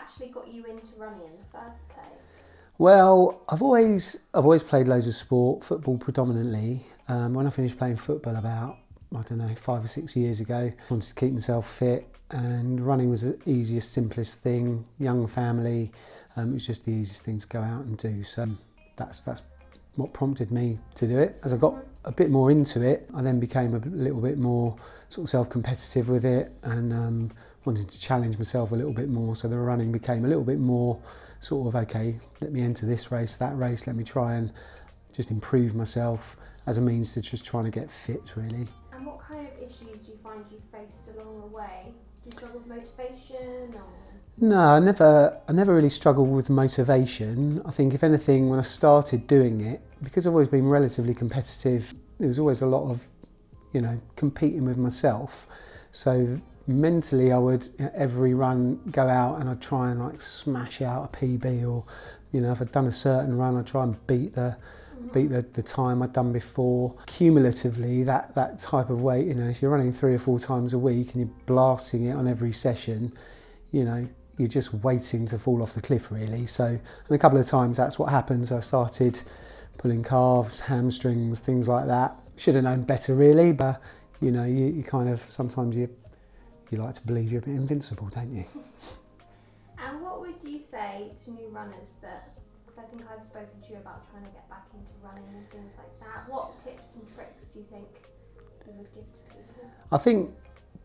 actually got you into running in the first place? Well, I've always played loads of sport, football predominantly. When I finished playing football about, I don't know, 5 or 6 years ago, I wanted to keep myself fit, and running was the easiest, simplest thing. Young family, it was just the easiest thing to go out and do. So that's what prompted me to do it. As I got a bit more into it, I then became a little bit more sort of self-competitive with it, and wanted to challenge myself a little bit more. So the running became a little bit more sort of, okay, let me enter this race, that race, let me try and just improve myself as a means to just trying to get fit, really. And what kind of issues do you find you faced along the way? Do you struggle with motivation or? No, I never really struggled with motivation. I think if anything, when I started doing it, because I've always been relatively competitive, there was always a lot of, competing with myself. So mentally I would, every run, go out and I'd try and like smash out a PB, or, if I'd done a certain run, I'd try and beat the time I'd done before. Cumulatively, that type of weight, if you're running 3 or 4 times a week and you're blasting it on every session, you're just waiting to fall off the cliff, really. So, and a couple of times that's what happens. I started pulling calves, hamstrings, things like that. Should have known better, really, but you kind of, sometimes you like to believe you're a bit invincible, don't you? And what would you say to new runners because I think I've spoken to you about trying to get back into running and things like that. What tips and tricks do you think you would give to people? I think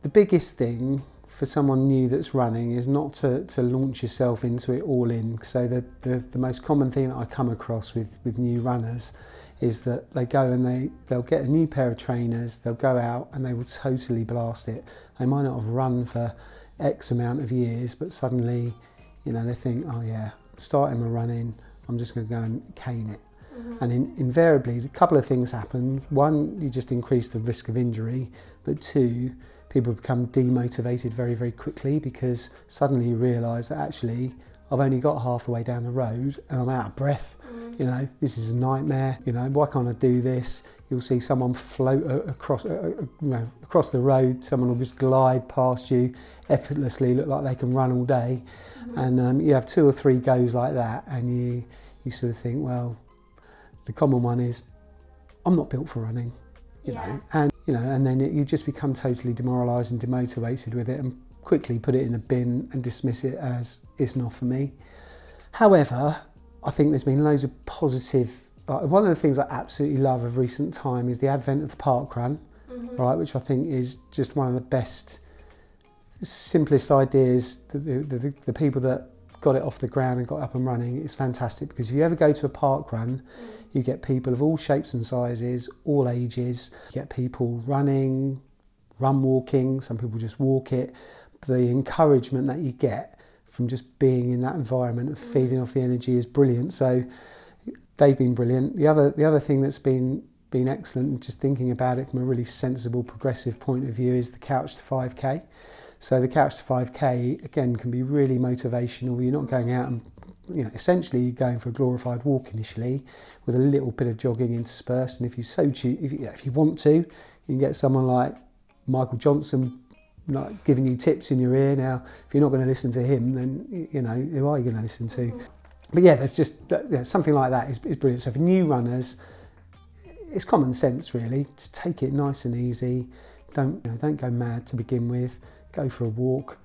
the biggest thing for someone new that's running is not to launch yourself into it all in. So the most common thing that I come across with new runners is that they go and they'll get a new pair of trainers, they'll go out and they will totally blast it. They might not have run for X amount of years, but suddenly, they think, oh yeah, starting my running, I'm just going to go and cane it. Mm-hmm. And invariably, a couple of things happen. One, you just increase the risk of injury, but two, people become demotivated very, very quickly, because suddenly you realise that actually I've only got half the way down the road and I'm out of breath. This is a nightmare. Why can't I do this? You'll see someone float across the road. Someone will just glide past you effortlessly, look like they can run all day. Mm-hmm. And you have 2 or 3 goes like that, and you sort of think, well, the common one is, I'm not built for running, you know, and then you just become totally demoralised and demotivated with it, and quickly put it in the bin and dismiss it as it's not for me. However, I think there's been loads of positive. One of the things I absolutely love of recent time is the advent of the park run, right, which I think is just one of the best, simplest ideas. The people that got it off the ground and got up and running, it's fantastic, because if you ever go to a park run, you get people of all shapes and sizes, all ages. You get people running, run walking, some people just walk it. The encouragement that you get from just being in that environment and feeding off the energy is brilliant. So they've been brilliant. The other thing that's been excellent, just thinking about it from a really sensible, progressive point of view, is the couch to 5k. So the couch to 5k again can be really motivational. You're not going out and essentially you're going for a glorified walk initially, with a little bit of jogging interspersed. And if you so choose, if you want to, you can get someone like Michael Johnson giving you tips in your ear. Now, if you're not going to listen to him, then who are you going to listen to? But yeah, there's just something like that is brilliant. So for new runners, it's common sense really. Just take it nice and easy. Don't go mad to begin with. Go for a walk,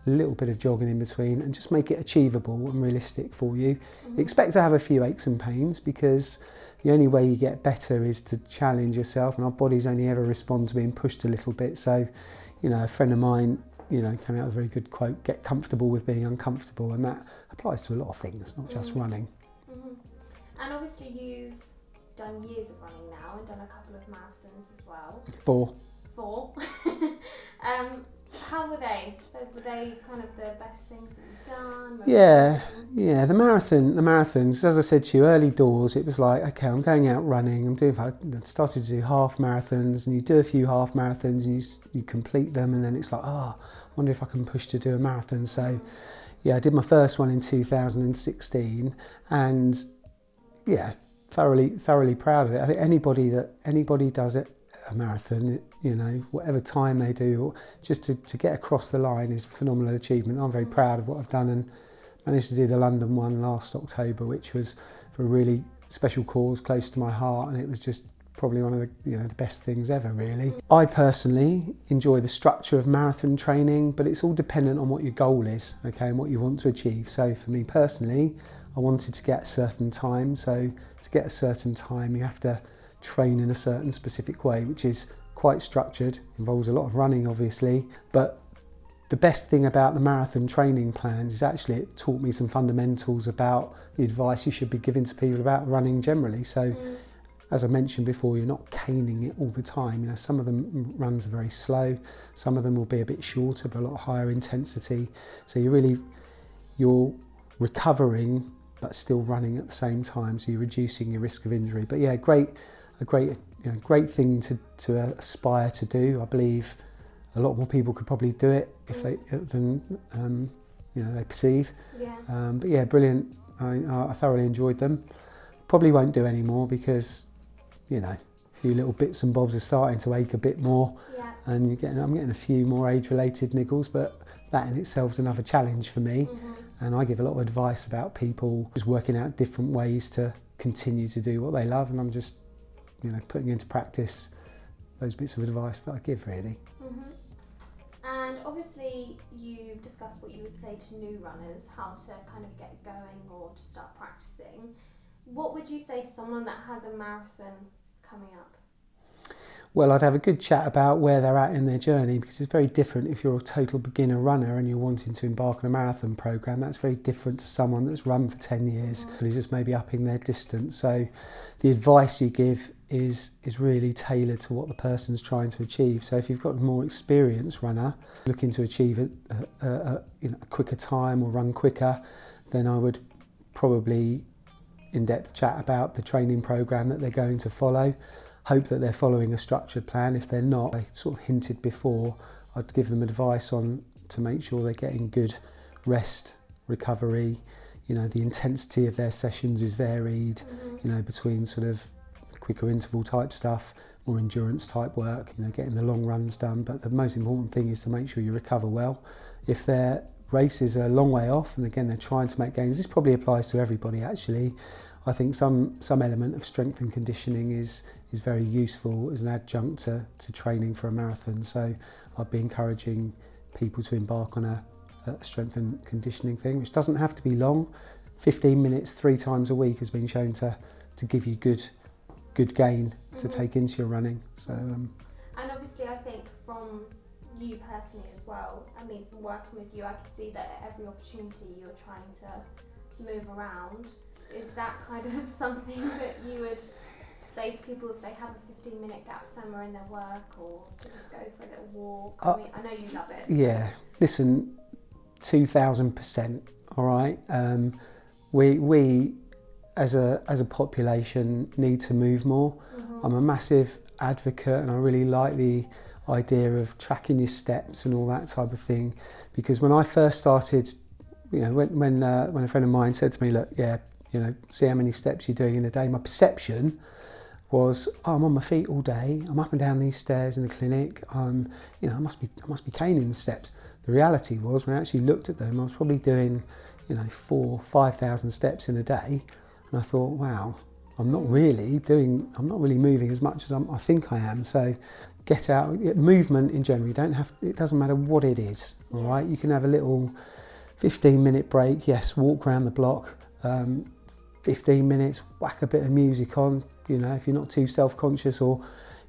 a little bit of jogging in between, and just make it achievable and realistic for you. Expect to have a few aches and pains, because the only way you get better is to challenge yourself, and our bodies only ever respond to being pushed a little bit. So, a friend of mine, came out with a very good quote: get comfortable with being uncomfortable, and that applies to a lot of things, not just running. And obviously you've done years of running now and done a couple of marathons as well. 4. How were they? Were they kind of the best things that you've done? Yeah. The marathons. As I said to you, early doors, it was like, okay, I'm going out running. I started to do half marathons, and you do a few half marathons, and you complete them, and then it's like, I wonder if I can push to do a marathon. So, I did my first one in 2016, and thoroughly proud of it. I think anybody does it. A marathon, whatever time they do, just to get across the line is a phenomenal achievement. I'm very proud of what I've done, and managed to do the London one last October, which was for a really special cause close to my heart, and it was just probably one of the best things ever, really. I personally enjoy the structure of marathon training, but it's all dependent on what your goal is, okay, and what you want to achieve. So for me personally, I wanted to get a certain time. So to get a certain time, you have to train in a certain specific way, which is quite structured, involves a lot of running obviously, but the best thing about the marathon training plans is actually it taught me some fundamentals about the advice you should be giving to people about running generally. So as I mentioned before, you're not caning it all the time. Some of them runs are very slow, some of them will be a bit shorter but a lot higher intensity. So you're recovering but still running at the same time, so you're reducing your risk of injury. But yeah, a great thing to aspire to do. I believe a lot more people could probably do it if they perceive. Yeah. But yeah, brilliant. I thoroughly enjoyed them. Probably won't do any more because a few little bits and bobs are starting to ache a bit more, and I'm getting a few more age-related niggles, but that in itself is another challenge for me. And I give a lot of advice about people just working out different ways to continue to do what they love, and I'm just putting into practice those bits of advice that I give, really. And obviously you've discussed what you would say to new runners, how to kind of get going or to start practicing. What would you say to someone that has a marathon coming up? Well, I'd have a good chat about where they're at in their journey, because it's very different if you're a total beginner runner and you're wanting to embark on a marathon programme. That's very different to someone that's run for 10 years but is just maybe upping their distance. So the advice you give is really tailored to what the person's trying to achieve. So if you've got a more experienced runner looking to achieve a quicker time or run quicker, then I would probably in-depth chat about the training programme that they're going to follow. Hope that they're following a structured plan. If they're not, I sort of hinted before, I'd give them advice on to make sure they're getting good rest, recovery. The intensity of their sessions is varied, between sort of quicker interval type stuff, more endurance type work, getting the long runs done. But the most important thing is to make sure you recover well. If their race is a long way off, and again, they're trying to make gains, this probably applies to everybody actually. I think some element of strength and conditioning is very useful as an adjunct to training for a marathon. So I'd be encouraging people to embark on a strength and conditioning thing, which doesn't have to be long. 15 minutes 3 times a week has been shown to give you good gain to take into your running. So and obviously I think from you personally as well, from working with you, I can see that at every opportunity you're trying to move around. Is that kind of something that you would say to people if they have a 15-minute gap somewhere in their work, or to just go for a little walk? I know you love it. So. Yeah, listen, 2000%, all right? We as a population need to move more. I'm a massive advocate, and I really like the idea of tracking your steps and all that type of thing, because when I first started, when a friend of mine said to me, look, see how many steps you're doing in a day, my perception was, I'm on my feet all day, I'm up and down these stairs in the clinic, I must be caning the steps. The reality was, when I actually looked at them, I was probably doing 4,000-5,000 steps in a day, and I thought, wow, I'm not really moving as much as I think I am. So get out, movement in general, it doesn't matter what it is, all right? You can have a little 15-minute break, yes, walk around the block, 15 minutes, whack a bit of music on, if you're not too self-conscious, or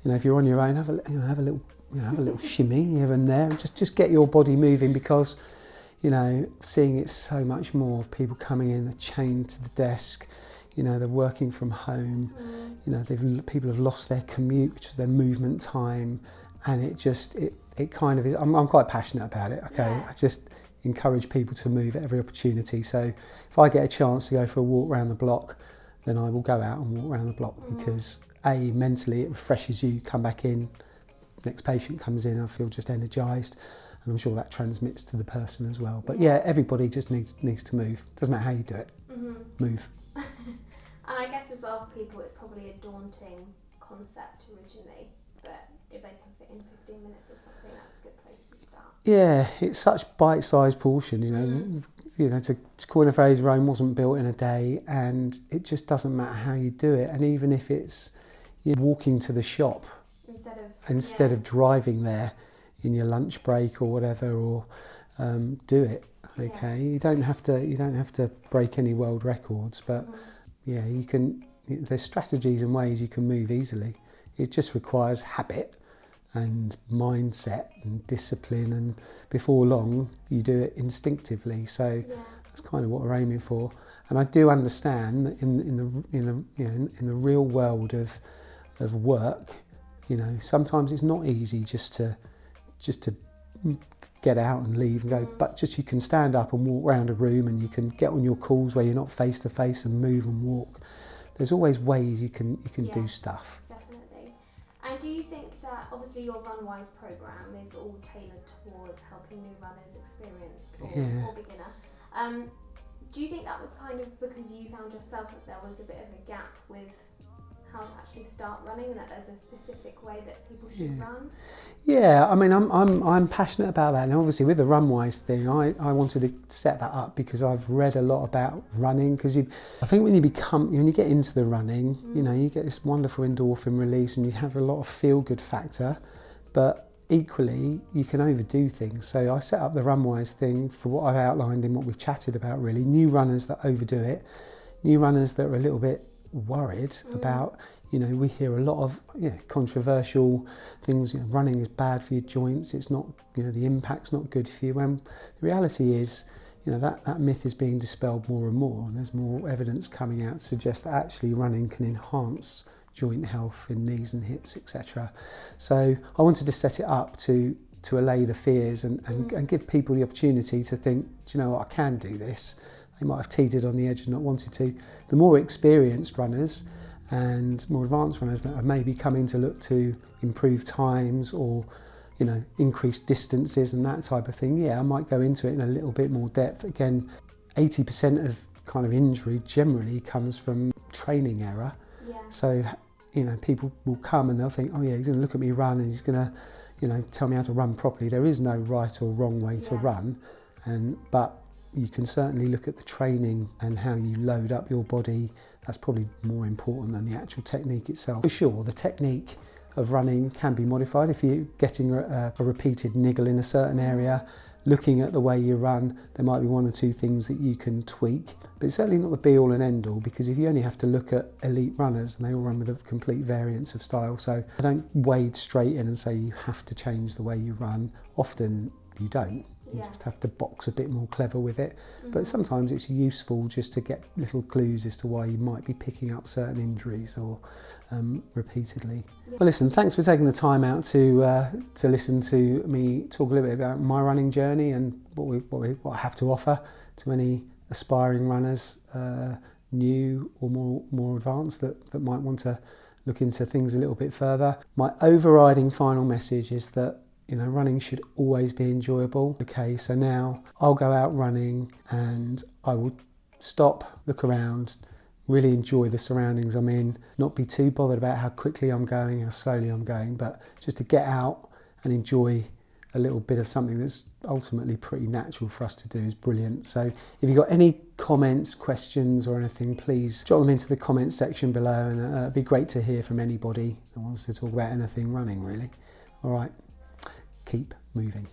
if you're on your own, have a little shimmy here and there, and just get your body moving, because seeing it so much more of people coming in, they're chained to the desk, they're working from home, people have lost their commute, which is their movement time, and it kind of is. I'm quite passionate about it. Okay, yeah. I just encourage people to move at every opportunity. So if I get a chance to go for a walk around the block, then I will go out and walk around the block, because mentally it refreshes you, come back in, next patient comes in, I feel just energised, and I'm sure that transmits to the person as well. But yeah, everybody just needs to move. Doesn't matter how you do it, move. And I guess as well for people, it's probably a daunting concept originally, but if they can fit in 15 minutes or something, that's a good place to start. Yeah, it's such bite-sized portions, to coin a phrase, Rome wasn't built in a day, and it just doesn't matter how you do it. And even if it's walking to the shop instead of driving there in your lunch break or whatever, or do it. Okay, you don't have to break any world records, but you can. There's strategies and ways you can move easily. It just requires habit and mindset and discipline, and before long you do it instinctively. So that's kind of what we're aiming for. And I do understand that in the real world of work, sometimes it's not easy just to get out and leave and go, but just you can stand up and walk around a room, and you can get on your calls where you're not face to face and move and walk. There's always ways you can do stuff. Definitely. And do you think that obviously your RunWise program is all tailored towards helping new runners experience or beginner? Do you think that was kind of because you found yourself that there was a bit of a gap with how to actually start running, and that there's a specific way that people should run? Yeah, I mean, I'm passionate about that, and obviously with the RunWise thing, I wanted to set that up because I've read a lot about running. Because I think when you get into the running, you get this wonderful endorphin release, and you have a lot of feel-good factor, but equally you can overdo things. So I set up the RunWise thing for what I've outlined in what we've chatted about, really. New runners that overdo it, new runners that are a little bit worried about, we hear a lot of controversial things. Running is bad for your joints, it's not, the impact's not good for you, when the reality is that myth is being dispelled more and more, and there's more evidence coming out to suggest that actually running can enhance joint health in knees and hips, etc. So I wanted to set it up to allay the fears and give people the opportunity to think, do you know what, I can do this. They might have teetered on the edge and not wanted to. The more experienced runners and more advanced runners that are maybe coming to look to improve times or increase distances and that type of thing, I might go into it in a little bit more depth. Again, 80% of kind of injury generally comes from training error. So people will come and they'll think, oh yeah, he's going to look at me run and he's going to tell me how to run properly. There is no right or wrong way to run, but you can certainly look at the training and how you load up your body. That's probably more important than the actual technique itself. For sure, the technique of running can be modified. If you're getting a repeated niggle in a certain area, looking at the way you run, there might be one or two things that you can tweak, but it's certainly not the be all and end all, because if you only have to look at elite runners, and they all run with a complete variance of style. So I don't wade straight in and say you have to change the way you run. Often you don't. You just have to box a bit more clever with it. But sometimes it's useful just to get little clues as to why you might be picking up certain injuries or repeatedly. Well, listen, thanks for taking the time out to listen to me talk a little bit about my running journey and what I have to offer to any aspiring runners, new or more advanced, that might want to look into things a little bit further. My overriding final message is that running should always be enjoyable. Okay, so now I'll go out running and I will stop, look around, really enjoy the surroundings I'm in, not be too bothered about how quickly I'm going, how slowly I'm going, but just to get out and enjoy a little bit of something that's ultimately pretty natural for us to do is brilliant. So if you've got any comments, questions or anything, please drop them into the comments section below, and it'd be great to hear from anybody that wants to talk about anything running, really. All right. Keep moving.